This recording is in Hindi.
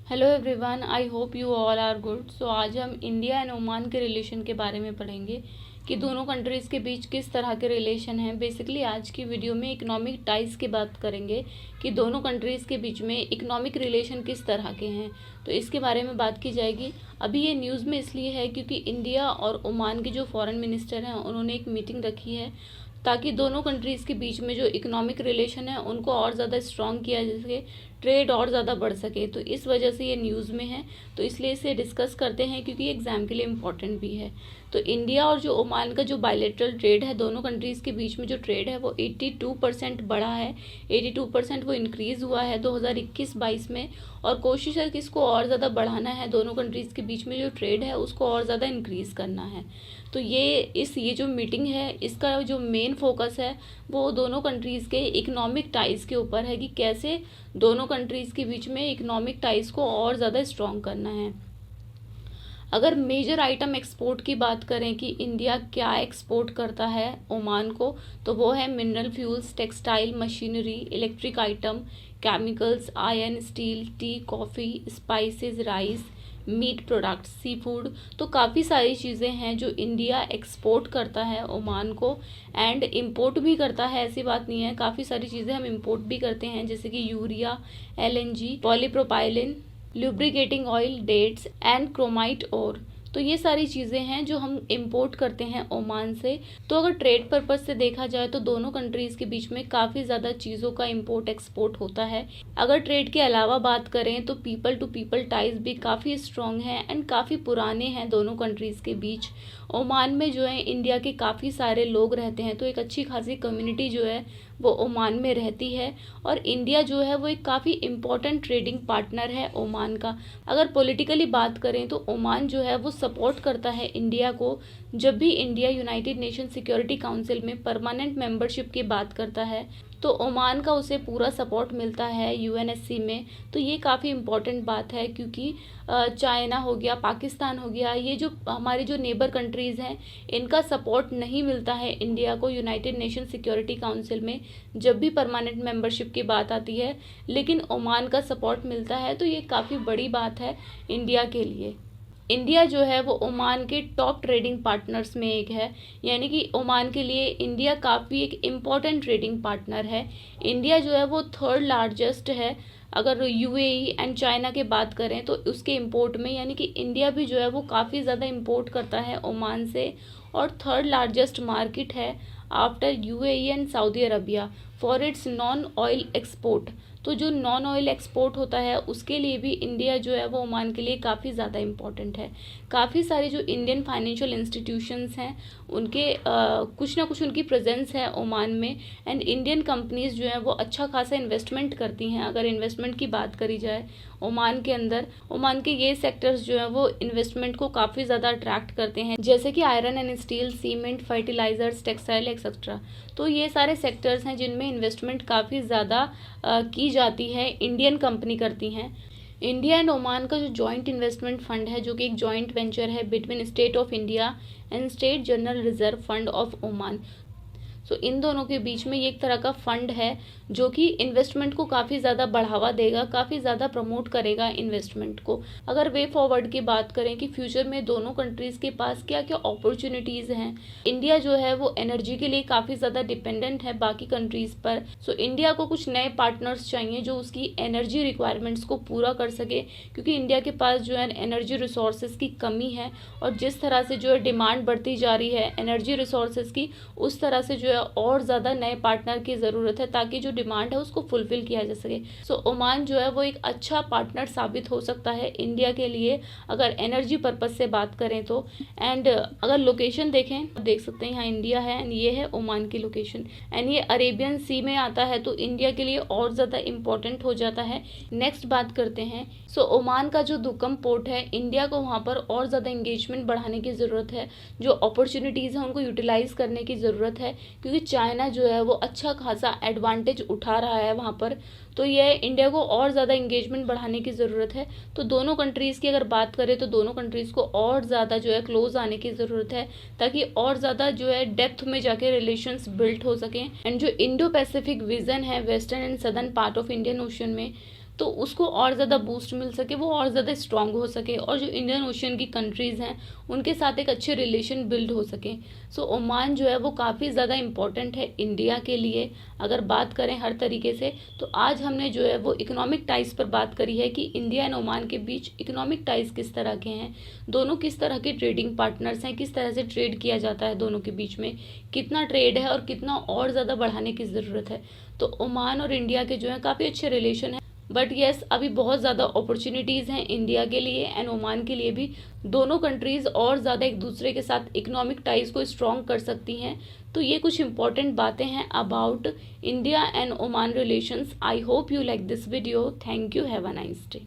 Hello everyone, I hope you all are good. So आज हम इंडिया एंड ओमान के रिलेशन के बारे में पढ़ेंगे कि दोनों कंट्रीज़ के बीच किस तरह के रिलेशन हैं। बेसिकली आज की वीडियो में इकोनॉमिक टाइज की बात करेंगे कि दोनों कंट्रीज़ के बीच में इकोनॉमिक रिलेशन किस तरह के हैं, तो इसके बारे में बात की जाएगी। अभी ये न्यूज़ में इसलिए है क्योंकि इंडिया और ओमान के जो फॉरेन मिनिस्टर हैं उन्होंने एक मीटिंग रखी है ताकि दोनों कंट्रीज़ के बीच में जो इकोनॉमिक रिलेशन है उनको और ज़्यादा स्ट्रॉन्ग किया जा सके, ट्रेड और ज़्यादा बढ़ सके। तो इस वजह से ये न्यूज़ में है, तो इसलिए इसे डिस्कस करते हैं क्योंकि एग्ज़ाम के लिए इम्पॉर्टेंट भी है। तो इंडिया और जो ओमान का जो बायलैटरल ट्रेड है, दोनों कंट्रीज़ के बीच में जो ट्रेड है वो 82% बढ़ा है। 82% वो इंक्रीज़ हुआ है 2021-22 में, और कोशिश है कि इसको और ज़्यादा बढ़ाना है। दोनों कंट्रीज़ के बीच में जो ट्रेड है उसको और ज़्यादा इंक्रीज़ करना है। तो ये जो मीटिंग है इसका जो मेन फोकस है वो दोनों कंट्रीज़ के इकोनॉमिक टाइज़ के ऊपर है कि कैसे दोनों कंट्रीज़ के बीच में इकोनॉमिक टाइज़ को और ज़्यादा स्ट्रॉन्ग करना है। अगर मेजर आइटम एक्सपोर्ट की बात करें कि इंडिया क्या एक्सपोर्ट करता है ओमान को, तो वो है mineral fuels, textile, machinery, electric item, chemicals, iron, steel, tea, coffee, spices, rice, meat products, sea food. तो काफ़ी सारी चीज़ें हैं जो इंडिया एक्सपोर्ट करता है ओमान को, एंड इम्पोर्ट भी करता है। ऐसी बात नहीं है, काफ़ी सारी चीज़ें हम इम्पोर्ट भी करते हैं जैसे कि urea, LNG, polypropylene, lubricating oil, dates and chromite और। तो ये सारी चीज़ें हैं जो हम इंपोर्ट करते हैं ओमान से। तो अगर ट्रेड पर्पस से देखा जाए तो दोनों कंट्रीज़ के बीच में काफ़ी ज़्यादा चीज़ों का इंपोर्ट एक्सपोर्ट होता है। अगर ट्रेड के अलावा बात करें तो पीपल टू पीपल टाइज भी काफ़ी स्ट्रॉन्ग हैं एंड काफ़ी पुराने हैं दोनों कंट्रीज़ के बीच। ओमान में जो है इंडिया के काफ़ी सारे लोग रहते हैं, तो एक अच्छी खासी कम्युनिटी जो है वो ओमान में रहती है, और इंडिया जो है वो एक काफ़ी इम्पॉर्टेंट ट्रेडिंग पार्टनर है ओमान का। अगर पॉलिटिकली बात करें तो ओमान जो है वो सपोर्ट करता है इंडिया को। जब भी India United nation security council में परमानेंट मेंबरशिप की बात करता है तो ओमान का उसे पूरा सपोर्ट मिलता है यूएनएससी में। तो ये काफ़ी इम्पॉर्टेंट बात है क्योंकि चाइना हो गया, पाकिस्तान हो गया, ये जो हमारी जो नेबर कंट्रीज़ हैं इनका सपोर्ट नहीं मिलता है इंडिया को यूनाइटेड नेशन सिक्योरिटी काउंसिल में जब भी परमानेंट मेंबरशिप की बात आती है, लेकिन ओमान का सपोर्ट मिलता है। तो ये काफ़ी बड़ी बात है इंडिया के लिए। इंडिया जो है वो ओमान के टॉप ट्रेडिंग पार्टनर्स में एक है, यानी कि ओमान के लिए इंडिया काफ़ी एक इम्पॉर्टेंट ट्रेडिंग पार्टनर है। इंडिया जो है वो थर्ड लार्जेस्ट है अगर यूएई एंड चाइना के बात करें तो उसके इंपोर्ट में, यानी कि इंडिया भी जो है वो काफ़ी ज़्यादा इंपोर्ट करता है ओमान से, और थर्ड लार्जेस्ट मार्केट है after UAE and Saudi Arabia for its non oil export. तो जो नॉन ऑयल एक्सपोर्ट होता है उसके लिए भी इंडिया जो है वो ओमान के लिए काफ़ी ज़्यादा इम्पोर्टेंट है। काफ़ी सारे जो इंडियन फाइनेंशियल इंस्टीट्यूशंस हैं उनके कुछ ना कुछ उनकी प्रेजेंस है ओमान में, एंड इंडियन कंपनीज जो है वो अच्छा खासा इन्वेस्टमेंट करती हैं। अगर इन्वेस्टमेंट की बात करी जाए ओमान के अंदर, ओमान के ये सेक्टर्स जो है वो इन्वेस्टमेंट को काफ़ी ज़्यादा अट्रैक्ट करते हैं, जैसे कि iron and steel, cement, fertilisers, textile etcetera. तो ये सारे सेक्टर्स हैं जिनमें इन्वेस्टमेंट काफ़ी ज़्यादा की जाती है, इंडियन कंपनी करती हैं। इंडिया एंड ओमान का जो जॉइंट इन्वेस्टमेंट फंड है, जो कि एक जॉइंट वेंचर है between state of India and state general reserve fund of Oman. So इन दोनों के बीच में ये एक तरह का फंड है जो कि इन्वेस्टमेंट को काफ़ी ज़्यादा बढ़ावा देगा, काफ़ी ज़्यादा प्रमोट करेगा इन्वेस्टमेंट को। अगर वे फॉरवर्ड की बात करें कि फ्यूचर में दोनों कंट्रीज़ के पास क्या क्या अपॉर्चुनिटीज़ हैं। इंडिया जो है वो एनर्जी के लिए काफ़ी ज़्यादा डिपेंडेंट है बाकी कंट्रीज़ पर। सो इंडिया को कुछ नए पार्टनर्स चाहिए जो उसकी एनर्जी रिक्वायरमेंट्स को पूरा कर सके, क्योंकि इंडिया के पास जो है एनर्जी रिसोर्सेज की कमी है, और जिस तरह से जो है डिमांड बढ़ती जा रही है एनर्जी रिसोर्सेज की, उस तरह से जो है और ज़्यादा नए पार्टनर की ज़रूरत है ताकि जो डिमांड है उसको फुलफिल किया जा सके। सो ओमान जो है वो एक अच्छा पार्टनर साबित हो सकता है इंडिया के लिए अगर एनर्जी पर्पज से बात करें तो। एंड अगर लोकेशन देखें, देख सकते हैं यहाँ इंडिया है एंड ये है ओमान की लोकेशन, एंड ये अरेबियन सी में आता है, तो इंडिया के लिए और ज़्यादा इम्पोर्टेंट हो जाता है। नेक्स्ट बात करते हैं। सो ओमान का जो दुकम पोर्ट है, इंडिया को वहाँ पर और ज़्यादा इंगेजमेंट बढ़ाने की ज़रूरत है। जो अपॉर्चुनिटीज़ हैं उनको यूटिलाइज़ करने की ज़रूरत है, क्योंकि चाइना जो है वो अच्छा खासा एडवांटेज उठा रहा है वहाँ पर। तो ये इंडिया को और ज़्यादा इंगेजमेंट बढ़ाने की ज़रूरत है। तो दोनों कंट्रीज़ की अगर बात करें तो दोनों कंट्रीज़ को और ज़्यादा जो है क्लोज आने की ज़रूरत है, ताकि और ज़्यादा जो है डेप्थ में जाके रिलेशंस बिल्ड हो सकें। एंड जो इंडो पैसिफिक विजन है western and southern part of Indian ocean में, तो उसको और ज़्यादा बूस्ट मिल सके, वो और ज़्यादा स्ट्रांग हो सके, और जो इंडियन ओशियन की कंट्रीज़ हैं उनके साथ एक अच्छे रिलेशन बिल्ड हो सके। सो ओमान जो है वो काफ़ी ज़्यादा इम्पॉर्टेंट है इंडिया के लिए अगर बात करें हर तरीके से। तो आज हमने जो है वो इकोनॉमिक टाइज पर बात करी है कि इंडिया एंड ओमान के बीच इकोनॉमिक टाइज किस तरह के हैं, दोनों किस तरह के ट्रेडिंग पार्टनर्स हैं, किस तरह से ट्रेड किया जाता है दोनों के बीच में, कितना ट्रेड है और कितना और ज़्यादा बढ़ाने की ज़रूरत है। तो ओमान और इंडिया के जो है काफ़ी अच्छे रिलेशन है, बट येस अभी बहुत ज़्यादा अपॉर्चुनिटीज़ हैं इंडिया के लिए एंड ओमान के लिए भी। दोनों कंट्रीज़ और ज़्यादा एक दूसरे के साथ इकोनॉमिक टाइज को स्ट्रॉन्ग कर सकती हैं। तो ये कुछ इंपॉर्टेंट बातें हैं about India and Oman relations. I hope you like this video. Thank you. Have a nice day.